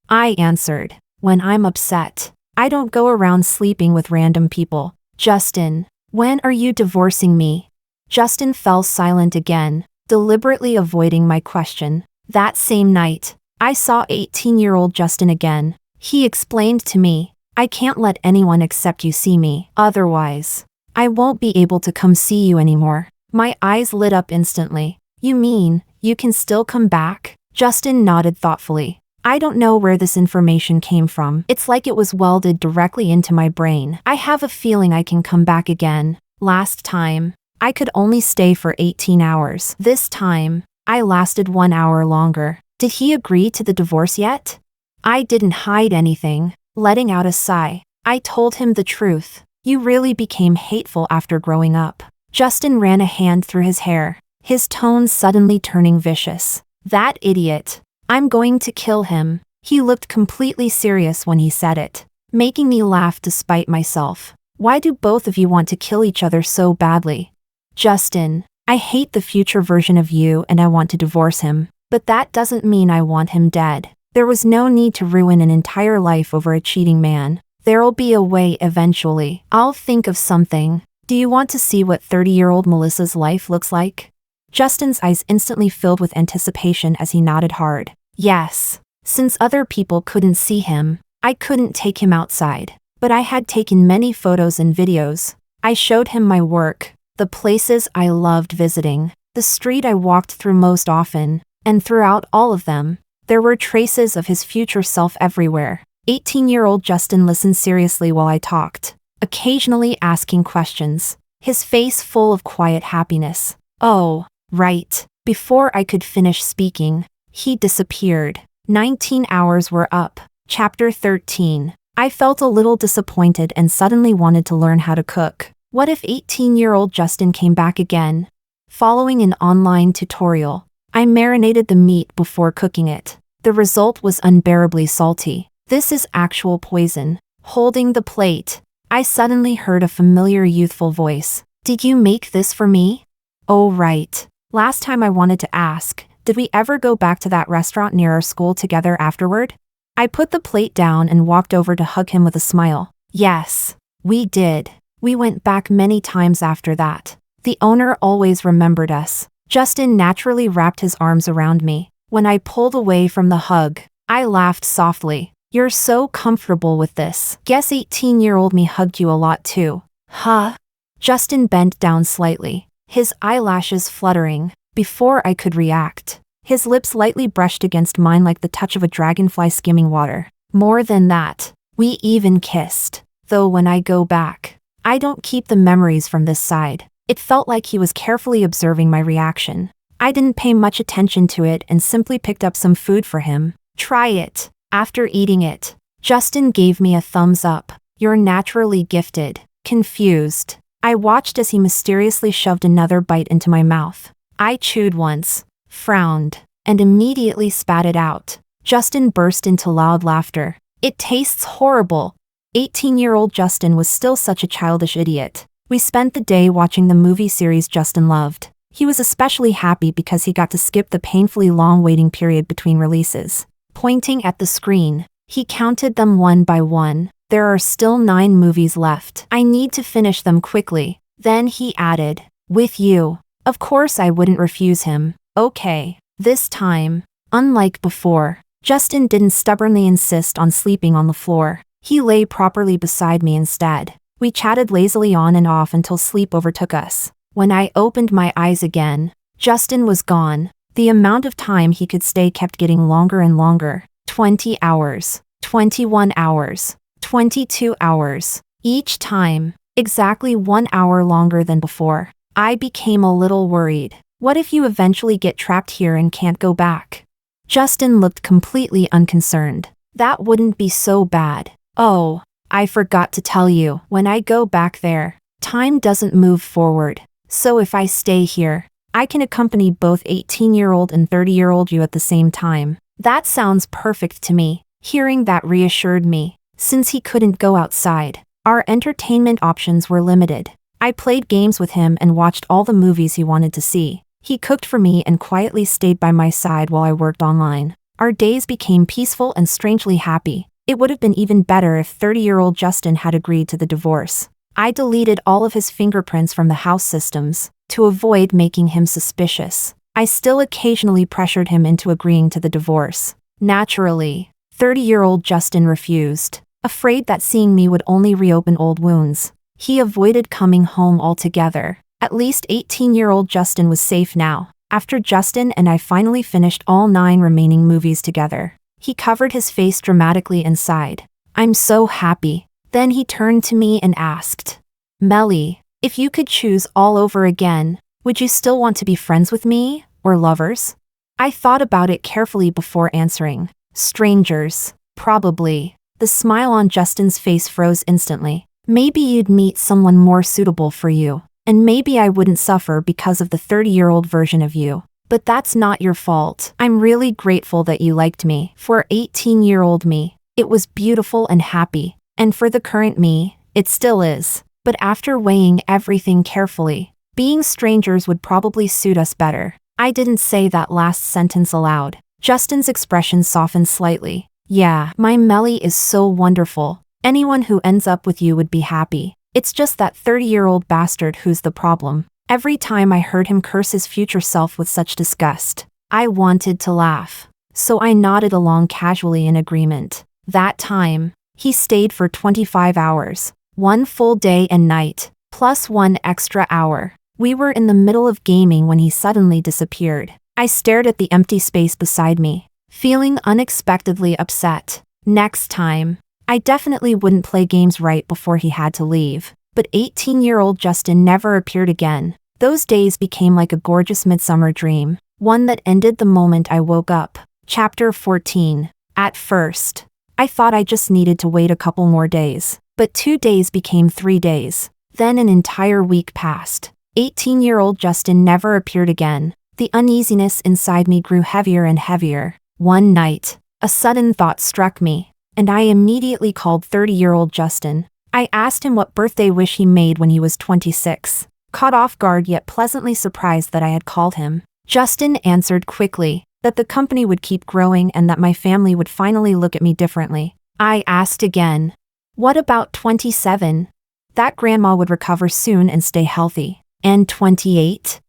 I answered. When I'm upset, I don't go around sleeping with random people. Justin, when are you divorcing me? Justin fell silent again, deliberately avoiding my question. That same night, I saw 18-year-old Justin again. He explained to me, I can't let anyone except you see me. Otherwise, I won't be able to come see you anymore. My eyes lit up instantly. You mean, you can still come back? Justin nodded thoughtfully. I don't know where this information came from. It's like it was welded directly into my brain. I have a feeling I can come back again. Last time, I could only stay for 18 hours. This time, I lasted 1 hour longer. Did he agree to the divorce yet? I didn't hide anything. Letting out a sigh, I told him the truth. You really became hateful after growing up. Justin ran a hand through his hair, his tone suddenly turning vicious. That idiot. I'm going to kill him. He looked completely serious when he said it, making me laugh despite myself. Why do both of you want to kill each other so badly? Justin, I hate the future version of you and I want to divorce him, but that doesn't mean I want him dead. There was no need to ruin an entire life over a cheating man. There'll be a way eventually. I'll think of something. Do you want to see what 30-year-old Melissa's life looks like? Justin's eyes instantly filled with anticipation as he nodded hard. Yes. Since other people couldn't see him, I couldn't take him outside. But I had taken many photos and videos. I showed him my work, the places I loved visiting, the street I walked through most often, and throughout all of them, there were traces of his future self everywhere. 18-year-old Justin listened seriously while I talked, occasionally asking questions, his face full of quiet happiness. Oh, right. Before I could finish speaking, he disappeared. 19 hours were up. Chapter 13. I felt a little disappointed and suddenly wanted to learn how to cook. What if 18-year-old Justin came back again? Following an online tutorial, I marinated the meat before cooking it. The result was unbearably salty. This is actual poison. Holding the plate, I suddenly heard a familiar youthful voice. Did you make this for me? Oh right. Last time I wanted to ask, did we ever go back to that restaurant near our school together afterward? I put the plate down and walked over to hug him with a smile. Yes, we did. We went back many times after that. The owner always remembered us. Justin naturally wrapped his arms around me. When I pulled away from the hug, I laughed softly. You're so comfortable with this. Guess 18-year-old me hugged you a lot too. Huh? Justin bent down slightly, his eyelashes fluttering. Before I could react, his lips lightly brushed against mine like the touch of a dragonfly skimming water. More than that, we even kissed. Though when I go back, I don't keep the memories from this side. It felt like he was carefully observing my reaction. I didn't pay much attention to it and simply picked up some food for him. Try it. After eating it, Justin gave me a thumbs up. You're naturally gifted. Confused, I watched as he mysteriously shoved another bite into my mouth. I chewed once, frowned, and immediately spat it out. Justin burst into loud laughter. It tastes horrible. 18-year-old Justin was still such a childish idiot. We spent the day watching the movie series Justin loved. He was especially happy because he got to skip the painfully long waiting period between releases. Pointing at the screen, he counted them one by one. There are still 9 movies left. I need to finish them quickly. Then he added, with you. Of course I wouldn't refuse him. Okay. This time, unlike before, Justin didn't stubbornly insist on sleeping on the floor. He lay properly beside me instead. We chatted lazily on and off until sleep overtook us. When I opened my eyes again, Justin was gone. The amount of time he could stay kept getting longer and longer. 20 hours, 21 hours, 22 hours. Each time, exactly 1 hour longer than before. I became a little worried. What if you eventually get trapped here and can't go back? Justin looked completely unconcerned. That wouldn't be so bad. Oh, I forgot to tell you, when I go back there, time doesn't move forward. So if I stay here, I can accompany both 18-year-old and 30-year-old you at the same time. That sounds perfect to me. Hearing that reassured me. Since he couldn't go outside, our entertainment options were limited. I played games with him and watched all the movies he wanted to see. He cooked for me and quietly stayed by my side while I worked online. Our days became peaceful and strangely happy. It would have been even better if 30-year-old Justin had agreed to the divorce. I deleted all of his fingerprints from the house systems to avoid making him suspicious. I still occasionally pressured him into agreeing to the divorce. Naturally, 30-year-old Justin refused, afraid that seeing me would only reopen old wounds. He avoided coming home altogether. At least 18-year-old Justin was safe now. After Justin and I finally finished all 9 remaining movies together, he covered his face dramatically and sighed. I'm so happy. Then he turned to me and asked, Melly, if you could choose all over again, would you still want to be friends with me, or lovers? I thought about it carefully before answering. Strangers, probably. The smile on Justin's face froze instantly. Maybe you'd meet someone more suitable for you, and maybe I wouldn't suffer because of the 30-year-old version of you. But that's not your fault. I'm really grateful that you liked me. For 18-year-old me, it was beautiful and happy. And for the current me, it still is. But after weighing everything carefully, being strangers would probably suit us better. I didn't say that last sentence aloud. Justin's expression softened slightly. Yeah, my Melly is so wonderful. Anyone who ends up with you would be happy. It's just that 30-year-old bastard who's the problem. Every time I heard him curse his future self with such disgust, I wanted to laugh. So I nodded along casually in agreement. That time, he stayed for 25 hours, 1 full day and night, plus 1 extra hour. We were in the middle of gaming when he suddenly disappeared. I stared at the empty space beside me, feeling unexpectedly upset. Next time, I definitely wouldn't play games right before he had to leave. But 18-year-old Justin never appeared again. Those days became like a gorgeous midsummer dream, one that ended the moment I woke up. Chapter 14. At first, I thought I just needed to wait a couple more days. But 2 days became 3 days. Then an entire week passed. 18-year-old Justin never appeared again. The uneasiness inside me grew heavier and heavier. One night, a sudden thought struck me, and I immediately called 30-year-old Justin. I asked him what birthday wish he made when he was 26. Caught off guard yet pleasantly surprised that I had called him. Justin answered quickly that the company would keep growing and that my family would finally look at me differently. I asked again, what about 27? That grandma would recover soon and stay healthy. And 28?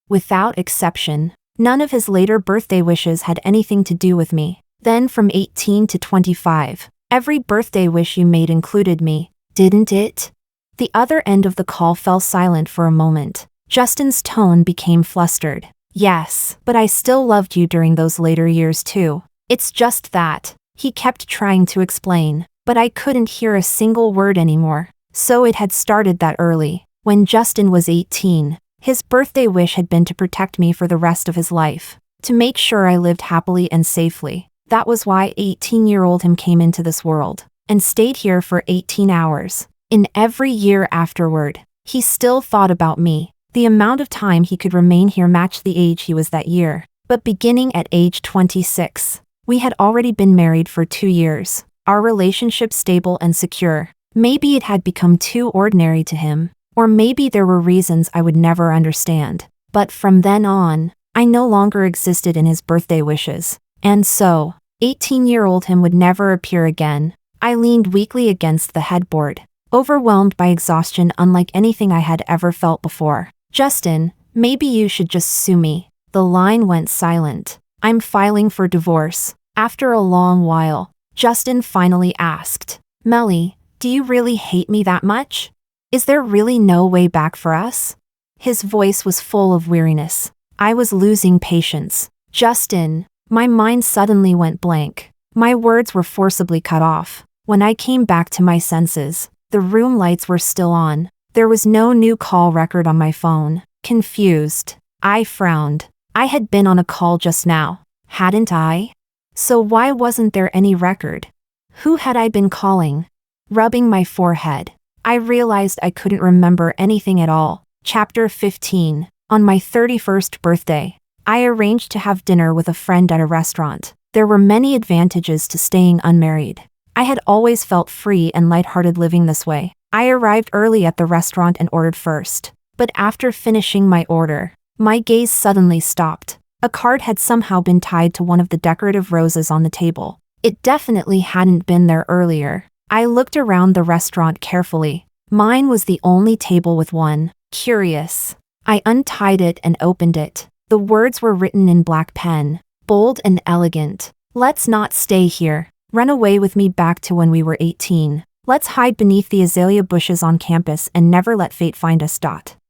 Without exception, none of his later birthday wishes had anything to do with me. Then from 18 to 25, every birthday wish you made included me, didn't it? The other end of the call fell silent for a moment. Justin's tone became flustered. Yes, but I still loved you during those later years too. It's just that, he kept trying to explain, but I couldn't hear a single word anymore. So it had started that early. When Justin was 18, his birthday wish had been to protect me for the rest of his life, to make sure I lived happily and safely. That was why 18-year-old him came into this world, and stayed here for 18 hours. In every year afterward, he still thought about me. The amount of time he could remain here matched the age he was that year. But beginning at age 26, we had already been married for 2 years, our relationship stable and secure. Maybe it had become too ordinary to him, or maybe there were reasons I would never understand. But from then on, I no longer existed in his birthday wishes. And so, 18-year-old him would never appear again. I leaned weakly against the headboard, overwhelmed by exhaustion unlike anything I had ever felt before. Justin, maybe you should just sue me. The line went silent. I'm filing for divorce. After a long while, Justin finally asked, Melly, do you really hate me that much? Is there really no way back for us? His voice was full of weariness. I was losing patience. Justin, my mind suddenly went blank. My words were forcibly cut off. When I came back to my senses, the room lights were still on. There was no new call record on my phone. Confused, I frowned. I had been on a call just now, hadn't I? So why wasn't there any record? Who had I been calling? Rubbing my forehead, I realized I couldn't remember anything at all. Chapter 15. On my 31st birthday, I arranged to have dinner with a friend at a restaurant. There were many advantages to staying unmarried. I had always felt free and lighthearted living this way. I arrived early at the restaurant and ordered first. But after finishing my order, my gaze suddenly stopped. A card had somehow been tied to one of the decorative roses on the table. It definitely hadn't been there earlier. I looked around the restaurant carefully. Mine was the only table with one. Curious. I untied it and opened it. The words were written in black pen, bold and elegant. Let's not stay here. Run away with me back to when we were 18. Let's hide beneath the azalea bushes on campus and never let fate find us.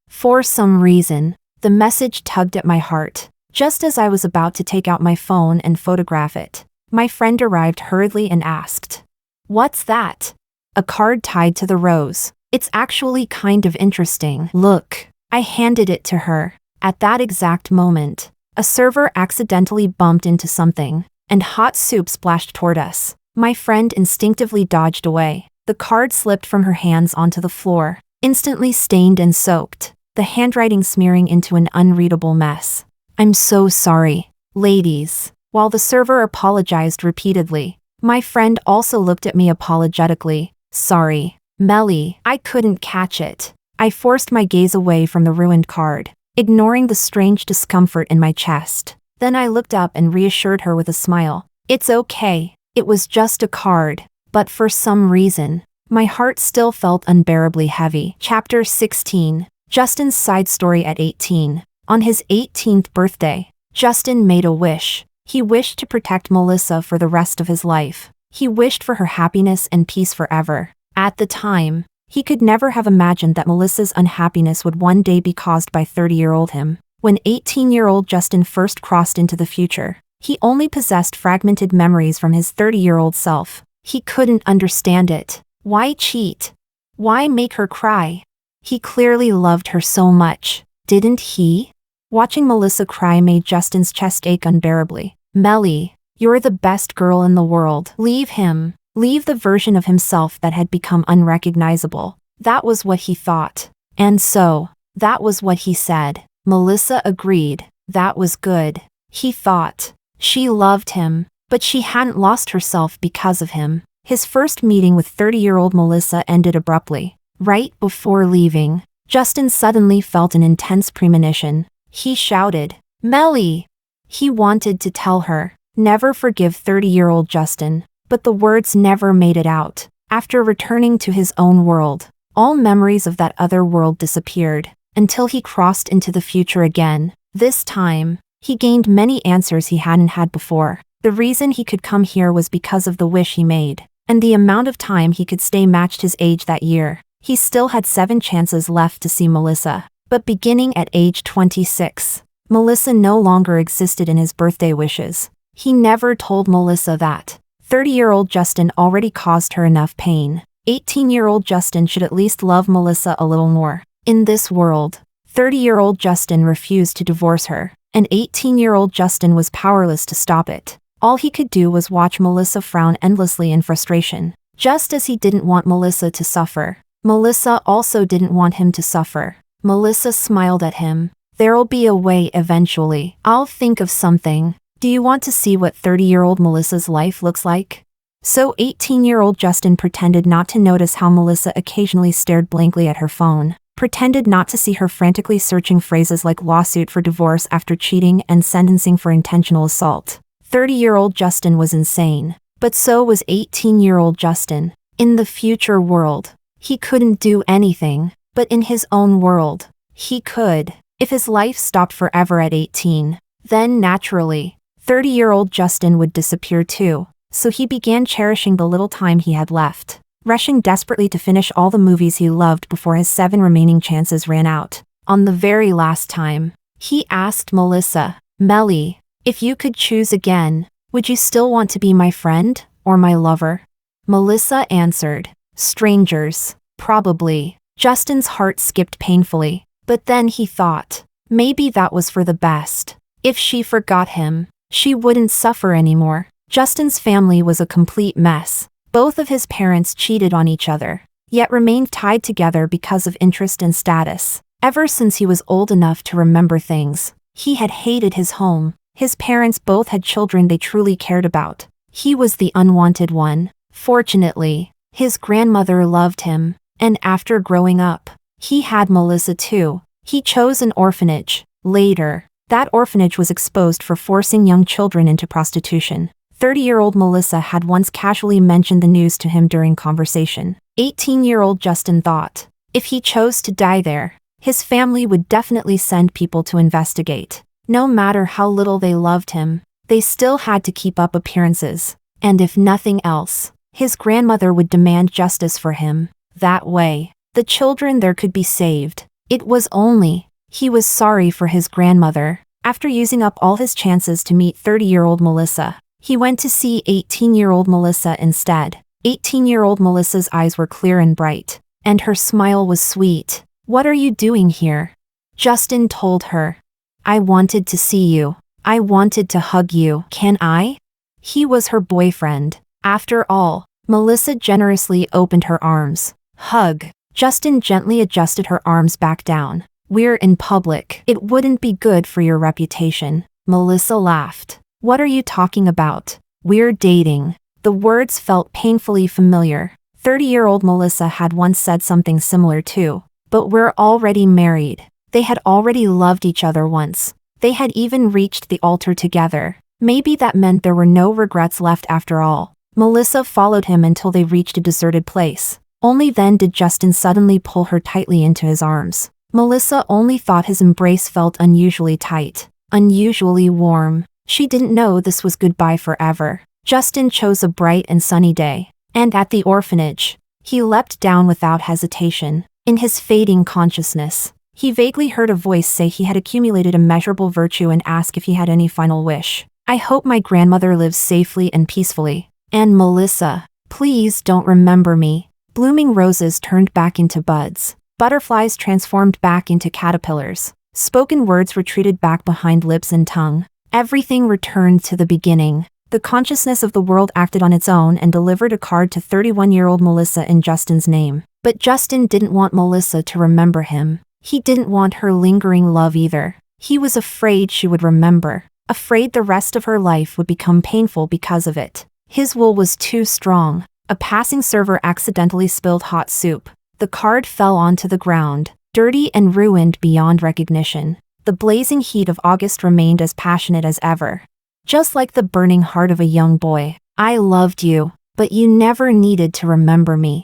For some reason, the message tugged at my heart. Just as I was about to take out my phone and photograph it, my friend arrived hurriedly and asked, What's that? A card tied to the rose. It's actually kind of interesting. Look. I handed it to her. At that exact moment, a server accidentally bumped into something, and hot soup splashed toward us. My friend instinctively dodged away. The card slipped from her hands onto the floor, instantly stained and soaked, the handwriting smearing into an unreadable mess. I'm so sorry, ladies. While the server apologized repeatedly, my friend also looked at me apologetically. Sorry, Melly, I couldn't catch it. I forced my gaze away from the ruined card, ignoring the strange discomfort in my chest. Then I looked up and reassured her with a smile. It's okay. It was just a card. But for some reason, my heart still felt unbearably heavy. Chapter 16. Justin's side story at 18. On his 18th birthday, Justin made a wish. He wished to protect Melissa for the rest of his life. He wished for her happiness and peace forever. At the time, he could never have imagined that Melissa's unhappiness would one day be caused by 30-year-old him. When 18-year-old Justin first crossed into the future, he only possessed fragmented memories from his 30-year-old self. He couldn't understand it. Why cheat? Why make her cry? He clearly loved her so much, didn't he? Watching Melissa cry made Justin's chest ache unbearably. Melly, you're the best girl in the world. Leave him. Leave the version of himself that had become unrecognizable. That was what he thought. And so, that was what he said. Melissa agreed. That was good. He thought. She loved him, but she hadn't lost herself because of him. His first meeting with 30-year-old Melissa ended abruptly. Right before leaving, Justin suddenly felt an intense premonition. He shouted, "Melly!" He wanted to tell her, "Never forgive 30-year-old Justin," but the words never made it out. After returning to his own world, all memories of that other world disappeared, until he crossed into the future again. This time, he gained many answers he hadn't had before. The reason he could come here was because of the wish he made, and the amount of time he could stay matched his age that year. He still had 7 chances left to see Melissa, but beginning at age 26, Melissa no longer existed in his birthday wishes. He never told Melissa that 30-year-old Justin already caused her enough pain. 18-year-old Justin should at least love Melissa a little more. In this world, 30-year-old Justin refused to divorce her, and 18-year-old Justin was powerless to stop it. All he could do was watch Melissa frown endlessly in frustration. Just as he didn't want Melissa to suffer, Melissa also didn't want him to suffer. Melissa smiled at him. "There'll be a way eventually. I'll think of something. Do you want to see what 30-year-old Melissa's life looks like?" So 18-year-old Justin pretended not to notice how Melissa occasionally stared blankly at her phone, pretended not to see her frantically searching phrases like lawsuit for divorce after cheating and sentencing for intentional assault. 30-year-old Justin was insane, but so was 18-year-old Justin. In the future world, he couldn't do anything, but in his own world, he could. If his life stopped forever at 18, then naturally, 30-year-old Justin would disappear too. So he began cherishing the little time he had left, rushing desperately to finish all the movies he loved before his 7 remaining chances ran out. On the very last time, he asked Melissa, "Melly, if you could choose again, would you still want to be my friend or my lover?" Melissa answered, "Strangers, probably." Justin's heart skipped painfully, but then he thought, maybe that was for the best. If she forgot him, she wouldn't suffer anymore. Justin's family was a complete mess. Both of his parents cheated on each other, yet remained tied together because of interest and status. Ever since he was old enough to remember things, he had hated his home. His parents both had children they truly cared about. He was the unwanted one. Fortunately, his grandmother loved him, and after growing up, he had Melissa too. He chose an orphanage. Later, that orphanage was exposed for forcing young children into prostitution. 30-year-old Melissa had once casually mentioned the news to him during conversation. 18-year-old Justin thought, if he chose to die there, his family would definitely send people to investigate. No matter how little they loved him, they still had to keep up appearances. And if nothing else, his grandmother would demand justice for him. That way, the children there could be saved. It was only, he was sorry for his grandmother. After using up all his chances to meet 30-year-old Melissa, he went to see 18-year-old Melissa instead. 18-year-old Melissa's eyes were clear and bright, and her smile was sweet. "What are you doing here?" Justin told her. "I wanted to see you. I wanted to hug you. Can I?" He was her boyfriend. After all, Melissa generously opened her arms. "Hug." Justin gently adjusted her arms back down. "We're in public. It wouldn't be good for your reputation." Melissa laughed. "What are you talking about? We're dating." The words felt painfully familiar. 30-year-old Melissa had once said something similar too. "But we're already married." They had already loved each other once. They had even reached the altar together. Maybe that meant there were no regrets left after all. Melissa followed him until they reached a deserted place. Only then did Justin suddenly pull her tightly into his arms. Melissa only thought his embrace felt unusually tight, unusually warm. She didn't know this was goodbye forever. Justin chose a bright and sunny day, and at the orphanage, he leapt down without hesitation. In his fading consciousness, he vaguely heard a voice say he had accumulated immeasurable virtue and ask if he had any final wish. "I hope my grandmother lives safely and peacefully. And Melissa, please don't remember me." Blooming roses turned back into buds. Butterflies transformed back into caterpillars. Spoken words retreated back behind lips and tongue. Everything returned to the beginning. The consciousness of the world acted on its own and delivered a card to 31-year-old Melissa in Justin's name. But Justin didn't want Melissa to remember him. He didn't want her lingering love either. He was afraid she would remember. Afraid the rest of her life would become painful because of it. His will was too strong. A passing server accidentally spilled hot soup. The card fell onto the ground, dirty and ruined beyond recognition. The blazing heat of August remained as passionate as ever. Just like the burning heart of a young boy. I loved you, but you never needed to remember me.